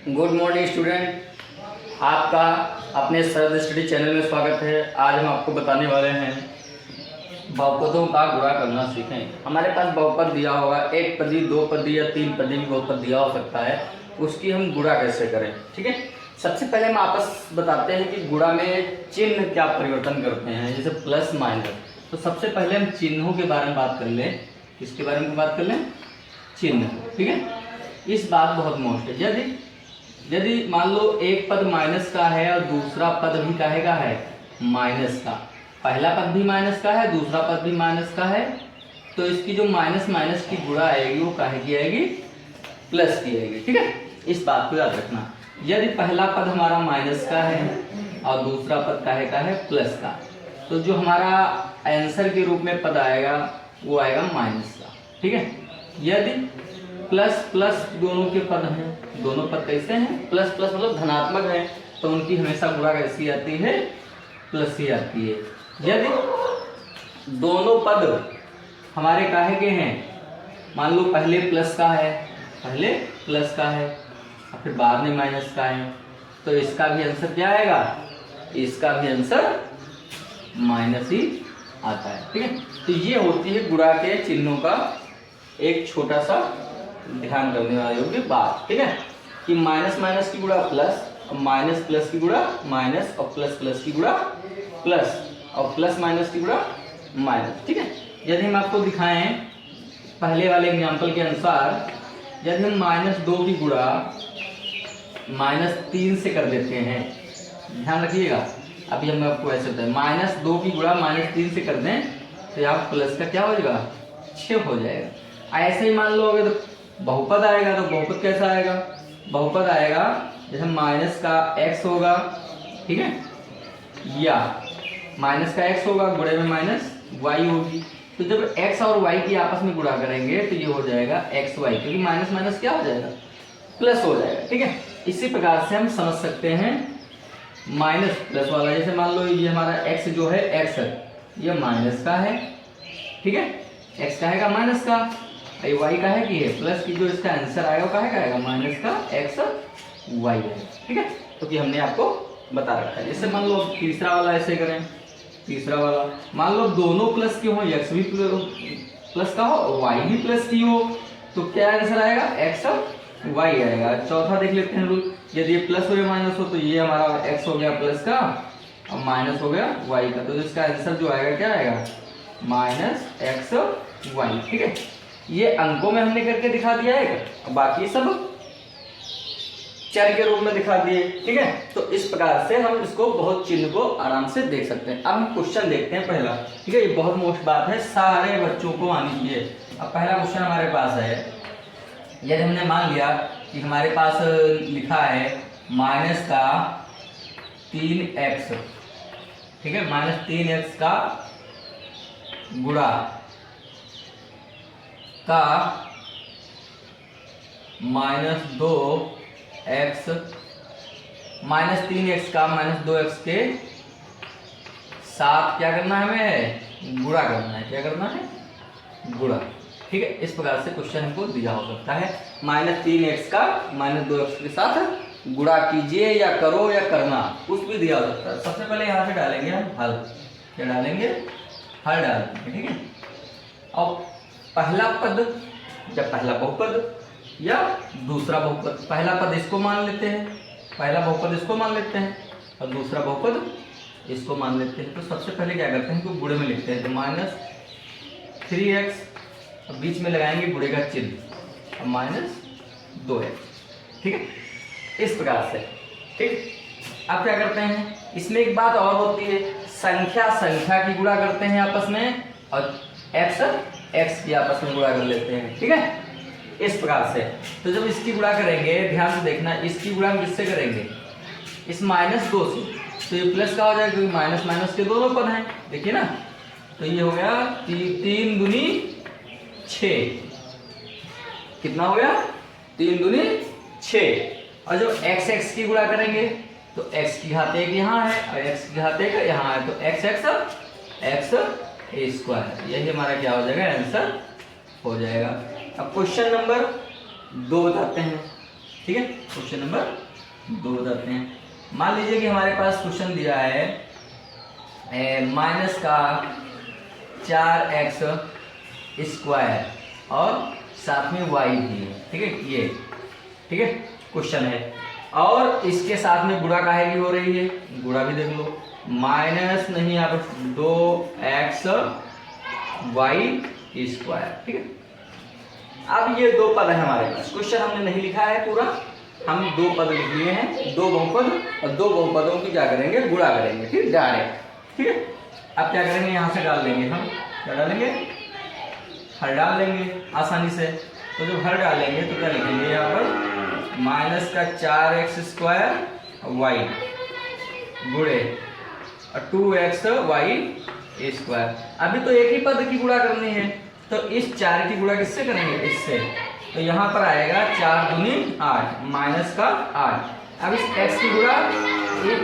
Good morning student, आपका अपने शरद study channel में स्वागत है। आज हम आपको बताने वाले हैं बहुपदों का गुणा करना सीखें। हमारे पास बहुपद दिया होगा, एक पदी, दो पदी या तीन पदी भी बहुपद दिया हो सकता है, उसकी हम गुणा कैसे करें। ठीक है, सबसे पहले हम आपस बताते हैं कि गुणा में चिन्ह क्या परिवर्तन करते हैं, जैसे प्लस माइनस। तो सबसे पहले हम चिन्हों के बारे में बात कर लें। किसके बारे में बात कर लें? चिन्ह। ठीक है, इस बात बहुत मोस्ट है। यदि मान लो एक पद माइनस का है और दूसरा पद भी काहे का है, माइनस का, पहला पद भी माइनस का है, दूसरा पद भी माइनस का है, तो इसकी जो माइनस माइनस की गुणा आएगी वो काहे की आएगी, प्लस की आएगी। ठीक है, इस बात को याद रखना। यदि पहला पद हमारा माइनस का है और दूसरा पद काहे का है, प्लस का, तो जो हमारा आंसर के रूप में पद आएगा वो आएगा माइनस का। ठीक है, यदि प्लस प्लस दोनों के पद हैं, दोनों पद कैसे हैं, प्लस प्लस मतलब धनात्मक है, तो उनकी हमेशा गुणा कैसी आती है, प्लस ही आती है। यदि दोनों पद हमारे काहे के हैं, मान लो पहले प्लस का है, पहले प्लस का है और फिर बाद में माइनस का है, तो इसका भी आंसर क्या आएगा, इसका भी आंसर माइनस ही आता है। ठीक है, तो ये होती है गुणा के चिन्हों का एक छोटा सा ध्यान करने वाली होगी बात। ठीक है, कि माइनस माइनस की गुणा प्लस, और माइनस प्लस की गुणा माइनस, और प्लस प्लस की गुणा प्लस, और प्लस माइनस की गुणा माइनस। ठीक है, यदि हम आपको दिखाएं पहले वाले एग्जाम्पल के अनुसार, यदि हम -2 की गुणा -3 से कर देते हैं, ध्यान रखिएगा, अभी हम आपको ऐसे बताएं, -2 की गुणा -3 से कर दें तो यहाँ प्लस का क्या हो जाएगा, 6 हो जाएगा। ऐसे ही मान लो अगर बहुपद आएगा तो बहुपद कैसा आएगा, बहुपद आएगा जैसे माइनस का x होगा, ठीक है, या माइनस का x होगा, गुणे में माइनस y होगी, तो जब x और y की आपस में गुणा करेंगे तो ये हो जाएगा xy, क्योंकि माइनस माइनस क्या हो जाएगा, प्लस हो जाएगा। ठीक है, इसी प्रकार से हम समझ सकते हैं माइनस प्लस वाला, जैसे मान लो ये हमारा x जो है, x ये माइनस का है, ठीक है, x का है माइनस का, y का है कि है प्लस की, जो इसका आंसर आएगा वो का आएगा माइनस का x y है। ठीक है, तो कि हमने आपको बता रखा है। जैसे मान लो तीसरा वाला ऐसे करें, तीसरा वाला मान लो दोनों प्लस के हो, x भी प्लस का हो, y भी प्लस की हो, तो क्या आंसर आएगा, x y आएगा। चौथा देख लेते हैं रूल, यदि ये प्लस हो या माइनस हो, तो ये हमारा x हो गया प्लस का और माइनस हो गया y का, तो इसका आंसर जो आएगा क्या आएगा, -x y। ठीक है, ये अंकों में हमने करके दिखा दिया है, बाकी सब चर के रूप में दिखा दिए। ठीक है, तो इस प्रकार से हम इसको बहुत चिन्ह को आराम से देख सकते हैं। अब हम क्वेश्चन देखते हैं पहला। ठीक है, ये बहुत मोस्ट बात है, सारे बच्चों को आनी चाहिए। अब पहला क्वेश्चन हमारे पास है, यदि हमने मान लिया कि हमारे पास लिखा है माइनस का 3x, ठीक है, -3x का गुणा का -2x, -3x का -2x के साथ क्या करना है, हमें गुणा करना है। क्या करना है, गुणा। ठीक है, इस प्रकार से क्वेश्चन हमको दिया हो सकता है, -3x का -2x के साथ गुणा कीजिए या करो या करना, कुछ भी दिया हो सकता है। सबसे पहले यहाँ से डालेंगे हम हल, क्या डालेंगे, हल डालेंगे। ठीक है, और पहला पद या पहला बहुपद या दूसरा बहुपद, पहला पद इसको मान लेते हैं, पहला बहुपद इसको मान लेते हैं और दूसरा बहुपद इसको मान लेते हैं। तो सबसे पहले क्या करते हैं, तो गुणे में लिखते हैं, तो -3x और बीच में लगाएंगे गुणे का चिन्ह और -2x। ठीक है, इस प्रकार से। ठीक, अब क्या करते हैं, इसमें एक बात और होती है, संख्या संख्या की गुणा करते हैं आपस में, और x की आपस में गुणा कर लेते हैं। ठीक है, इस प्रकार से। तो जब इसकी गुणा करेंगे, ध्यान से देखना, इसकी गुणा हम किससे करेंगे, इस -2 से, तो ये प्लस का हो जाएगा, क्योंकि माइनस माइनस के दोनों पद हैं। देखिए ना, तो ये हो गया 3 दूनी 6, कितना हो गया, 3 दूनी 6। और जब x की गुणा करेंगे तो x की घात 1 यहाँ है और x की घात 1 यहाँ है, तो x स्क्वायर, यही हमारा क्या हो जाएगा, आंसर हो जाएगा। अब क्वेश्चन नंबर 2 बताते हैं। ठीक है, क्वेश्चन नंबर 2 बताते हैं। मान लीजिए कि हमारे पास क्वेश्चन दिया है माइनस का 4x स्क्वायर और साथ में y भी है, ठीक है, ये ठीक है क्वेश्चन है। और इसके साथ में गुणा काहे की हो रही है, गुणा भी देख लो, माइनस नहीं यहाँ पर 2x y स्क्वायर, ठीक है। अब ये दो पद है हमारे पास, क्वेश्चन हमने नहीं लिखा है पूरा, हम दो पद लिख लिए हैं, दो बहुपद, और दो बहुपदों की क्या करेंगे, गुणा करेंगे, ठीक डायरेक्ट, ठीक है। अब क्या करेंगे, यहाँ से डाल लेंगे, हम क्या डालेंगे, हर डाल लेंगे आसानी से। तो जब हर डालेंगे तो क्या लिखेंगे यहाँ पर, माइनस का 4x स्क्वायर y गुणे और 2x y स्क्वायर। अभी तो एक ही पद की गुणा करनी है, तो इस 4 की गुणा किससे करेंगे, इससे। तो यहाँ पर आएगा 4 दूनी 8 माइनस का 8। अब इस x की गुणा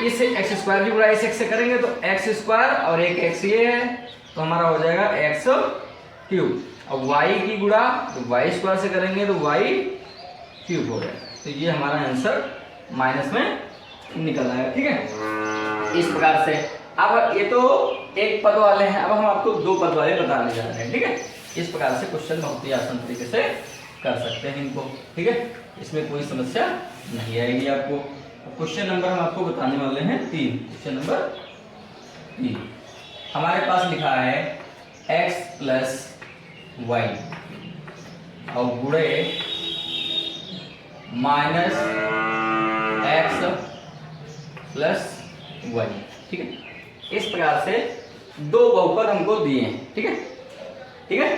इस x स्क्वायर की गुणा इस x से करेंगे तो x स्क्वायर और एक x ये है, तो हमारा हो जाएगा x क्यूब। अब y की गुणा तो y स्क्वायर से करेंगे तो y क्यूब हो जाएगा। तो ये हमारा आंसर माइनस में निकल आएगा, ठीक है, इस प्रकार से। अब ये तो एक पद वाले हैं, अब हम आपको दो पद वाले बताने जा रहे हैं, ठीक है। इस प्रकार से क्वेश्चन बहुत ही आसान तरीके से कर सकते हैं इनको, ठीक है, इसमें कोई समस्या नहीं आएगी आपको। क्वेश्चन नंबर हम आपको बताने वाले हैं 3। क्वेश्चन नंबर 3 हमारे पास लिखा है x प्लस वाई और गुणे माइनस एक्स प्लस वाई, ठीक है। इस प्रकार से दो बहुपद हमको दिए हैं, ठीक है, ठीक है।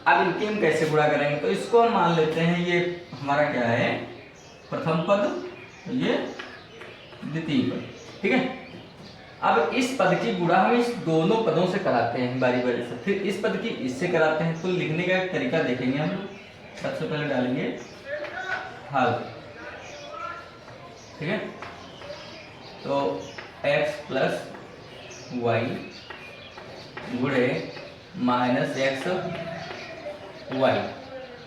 अब इनकी हम कैसे गुणा करेंगे, तो इसको हम मान लेते हैं ये हमारा क्या है, प्रथम पद, ये द्वितीय पद, ठीक है। अब इस पद की गुणा हम इस दोनों पदों से कराते हैं बारी बारी से, फिर इस पद की इससे कराते हैं। तो लिखने का एक तरीका देखेंगे हम। सबसे पहले डालेंगे हल, ठीक है, तो x प्लस वाई गुणे माइनस एक्स वाई,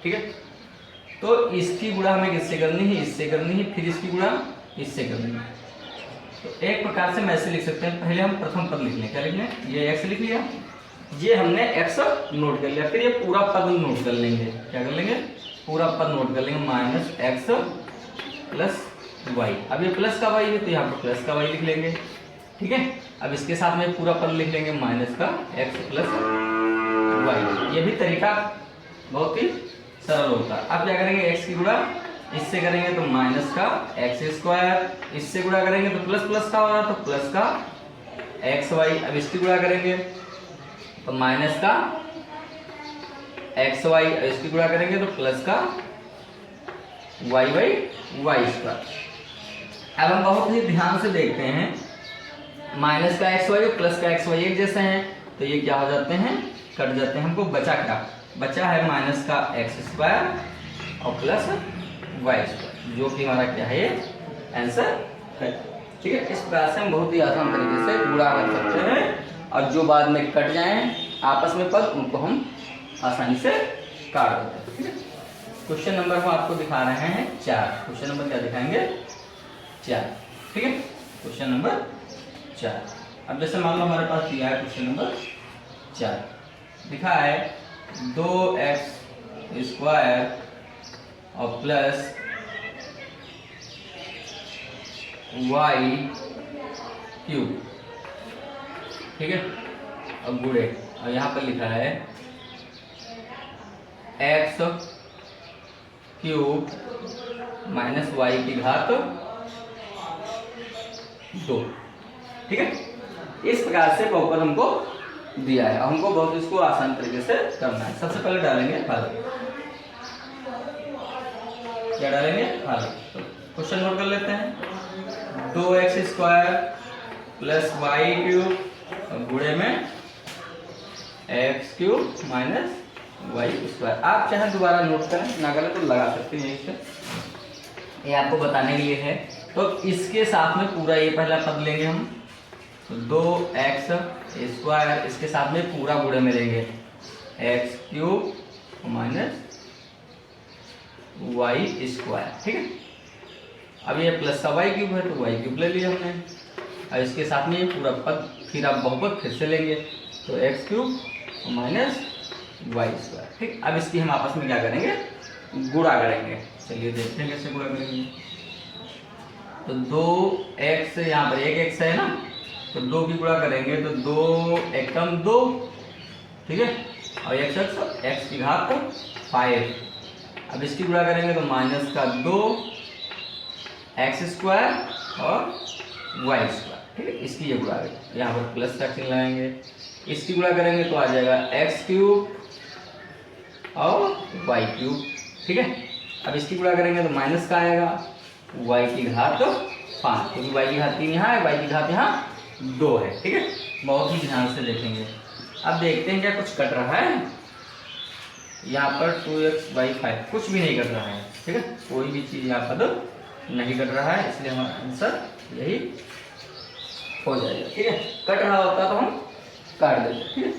ठीक है। तो इसकी गुणा हमें किससे करनी है, इससे करनी है, फिर इसकी गुणा इससे करनी है। तो एक प्रकार से मैं ऐसे लिख सकते हैं, पहले हम प्रथम पद लिख लें, क्या लिख लें, ये x लिख लिया, ये हमने x नोट कर लिया, फिर ये पूरा पद नोट कर लेंगे, क्या कर लेंगे, पूरा पद नोट कर लेंगे, माइनस एक्स प्लस वाई। अब ये प्लस का वाई है तो यहाँ पर प्लस का वाई लिख लेंगे, ठीक है। अब इसके साथ में पूरा पद लिख लेंगे, माइनस का एक्स प्लस वाई। ये भी तरीका बहुत ही सरल होता है। अब क्या करेंगे, x की गुणा इससे करेंगे तो माइनस का एक्स स्क्वायर, इससे गुणा करेंगे तो प्लस प्लस का होगा तो प्लस का एक्स वाई। अब इसकी गुणा करेंगे तो माइनस का एक्स वाई, इसकी गुणा करेंगे तो प्लस का वाई बाई वाई स्क्वायर। अब हम बहुत ही ध्यान से देखते हैं, माइनस का एक्स वाई और प्लस का एक्स वाई एक जैसे हैं, तो ये क्या हो जाते हैं, कट जाते हैं। हमको बचा क्या, बचा है माइनस का एक्स स्क्वायर और प्लस वाई स्क्वायर, जो कि हमारा क्या है, ये आंसर है, ठीक है। इस प्रकार से हम बहुत ही आसान तरीके से गुणा कर सकते हैं, और जो बाद में कट जाएं आपस में पद, उनको हम आसानी से काट देते हैं, ठीक है। क्वेश्चन नंबर हम आपको दिखा रहे हैं 4। क्वेश्चन नंबर क्या दिखाएंगे, 4, ठीक है। क्वेश्चन नंबर 4, अब जैसे मान लो हमारे पास दिया है क्वेश्चन नंबर 4, लिखा है 2x स्क्वायर और प्लस वाई क्यूब, ठीक है, और गुणे, और यहाँ पर लिखा है एक्स क्यूब माइनस वाई की घात 2, ठीक है। इस प्रकार से बहुपद हमको दिया है, हमको बहुत इसको आसान तरीके से करना है। सबसे पहले डालेंगे हल, क्या डालेंगे, हल। तो क्वेश्चन नोट कर लेते हैं, 2x square plus Y cube गुणे में X cube minus Y square. आप चाहे दोबारा नोट करें, ना करें तो लगा सकते हैं, इससे ये आपको बताने के लिए है। तो इसके साथ में पूरा ये पहला पद लेंगे हम, तो 2x स्क्वायर, इसके साथ में पूरा गुणे में लेंगे X cube minus Y square, ठीक है। अब ये प्लस का वाई क्यूब है तो वाई क्यूब ले लिया हमने। अब इसके साथ में ये पूरा पद फिर आप बहुपद फिर से लेंगे तो X cube minus Y square. ठीक, अब इसकी हम आपस में क्या करेंगे, गुणा करेंगे। चलिए देखते हैं कैसे गुणा करेंगे। तो 2x, यहाँ पर एक x है ना, तो 2 की गुणा करेंगे तो 2 एकम 2, ठीक है, और x की घात 5। अब इसकी गुणा करेंगे तो माइनस का 2 एक्स स्क्वायर और वाई स्क्वायर। ठीक है, इसकी ये गुणा करेंगे, यहाँ पर प्लस का चिन्ह लगाएंगे। इसकी गुणा करेंगे तो आ जाएगा एक्स क्यूब और वाई क्यूब। ठीक है, अब इसकी गुणा करेंगे तो माइनस का आएगा y की घात 5, क्योंकि y की घात 3 यहाँ है, y की घात यहाँ 2 है। ठीक है, बहुत ही ध्यान से देखेंगे। अब देखते हैं क्या कुछ कट रहा है। यहाँ पर 2x/5 कुछ भी नहीं कट रहा है। ठीक है, कोई भी चीज़ यहाँ पर नहीं कट रहा है, इसलिए हमारा आंसर यही हो जाएगा। ठीक है, कट रहा होता तो हम काट देते। ठीक है,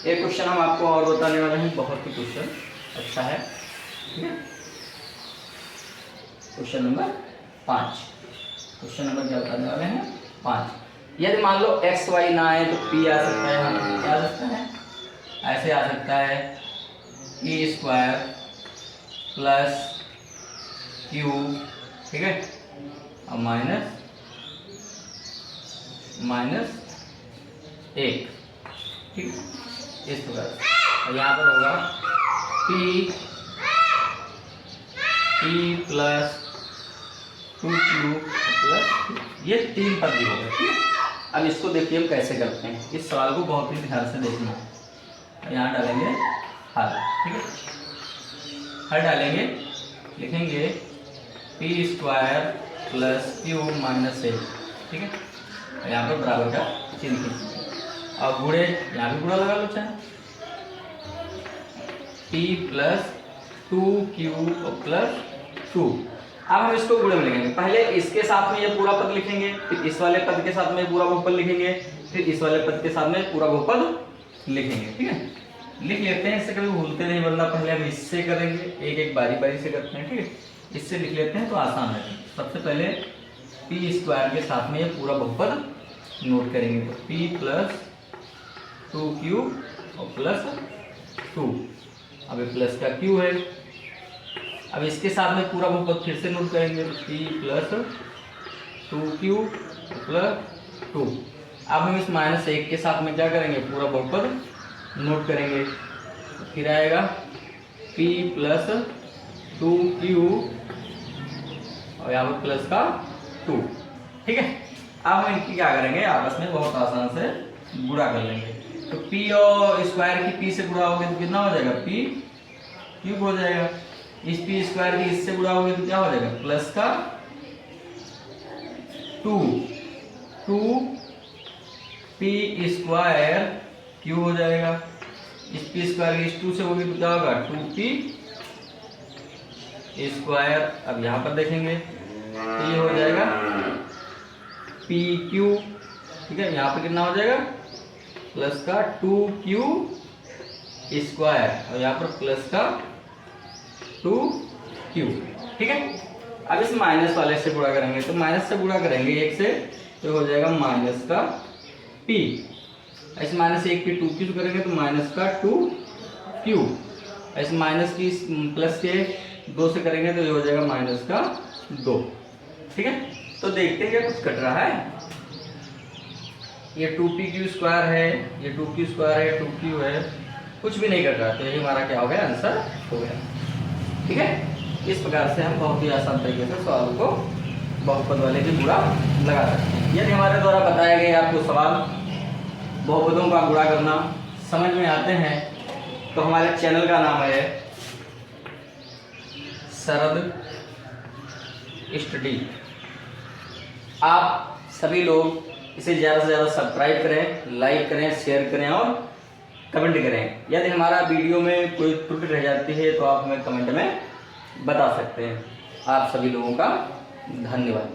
एक क्वेश्चन हम आपको और बताने वाले हैं, बहुत ही क्वेश्चन अच्छा है। ठीक है, क्वेश्चन नंबर 5। क्वेश्चन नंबर क्या बताने वाले हैं, 5। यदि मान लो एक्स वाई ना आए तो पी आ सकता है, हम क्या आ सकता है, ऐसे आ सकता है पी स्क्वायर प्लस क्यू, ठीक है, और माइनस 1। ठीक है, इस प्रकार। और यहाँ पर होगा पी प्लस 2q प्लस, ये 3 पद भी होगा। ठीक है, अब इसको देखिए हम कैसे करते हैं। इस सवाल को बहुत ही ध्यान से देखना। यहाँ डालेंगे हल। ठीक है, हल डालेंगे, लिखेंगे P square plus Q minus 1। ठीक है, यहाँ पर बराबर का चिन्ह खींचेंगे और गुणे, यहाँ भी गुणा लगा लो चाहे, पी प्लस 2q प्लस 2। अब हम इसको गुणे में लिखेंगे। पहले इसके साथ में ये पूरा पद लिखेंगे, फिर इस वाले पद के साथ में पूरा बहुपद लिखेंगे, फिर इस वाले पद के साथ में पूरा बहुपद लिखेंगे। ठीक है, लिख लेते हैं, इससे कभी भूलते नहीं, वरना पहले हम इससे करेंगे, एक एक बारी बारी से करते हैं। ठीक है, इससे लिख लेते हैं तो आसान है। सबसे पहले पी स्क्वायर के साथ में ये पूरा बहुपद नोट करेंगे, तो पी प्लस 2q और प्लस 2। अब प्लस का q है। अब इसके साथ में पूरा बहुपद फिर से नोट करेंगे, तो p प्लस 2q प्लस 2। अब हम इस -1 के साथ में क्या करेंगे, पूरा बहुपद नोट करेंगे, तो फिर आएगा p प्लस 2q और यहाँ पर प्लस का 2। ठीक है, अब हम इनकी क्या करेंगे, आपस में बहुत आसान से गुणा कर लेंगे। तो p और स्क्वायर की p से गुणा होगे तो कितना हो जाएगा, p क्यूब हो जाएगा। इस p स्क्वायर की इससे गुणा होगे तो क्या हो जाएगा, प्लस का 2 p स्क्वायर क्यूब हो जाएगा। इस p स्क्वायर की इस 2 से होगी तो क्या होगा, 2p स्क्वायर। अब यहाँ पर देखेंगे तो ये हो जाएगा p क्यूब। ठीक है, यहाँ पर कितना हो जाएगा, प्लस का 2q स्क्वायर और यहाँ पर प्लस का 2q। ठीक है, अब इस माइनस वाले से गुणा करेंगे, तो माइनस से गुणा करेंगे 1 से तो हो जाएगा माइनस का p। इस -1 पे 2q करेंगे तो माइनस का 2q। इस माइनस की प्लस के 2 से करेंगे तो ये हो जाएगा माइनस का 2। ठीक है, तो देखते हैं क्या कुछ कट रहा है। ये 2pq स्क्वायर है, ये 2q स्क्वायर है, 2q है, कुछ भी नहीं कट रहा, तो यही हमारा क्या हो गया, आंसर हो गया। ठीक है, इस प्रकार से हम बहुत ही आसान तरीके से सवालों को बहुपद वाले की गुणा लगा सकते हैं। यदि हमारे द्वारा बताया गया आपको सवाल बहुपदों का गुणा करना समझ में आते हैं तो हमारे चैनल का नाम है शरद स्टडी। आप सभी लोग इसे ज़्यादा से ज़्यादा सब्सक्राइब करें, लाइक करें, शेयर करें और कमेंट करें। यदि हमारा वीडियो में कोई त्रुटि रह जाती है तो आप हमें कमेंट में बता सकते हैं। आप सभी लोगों का धन्यवाद।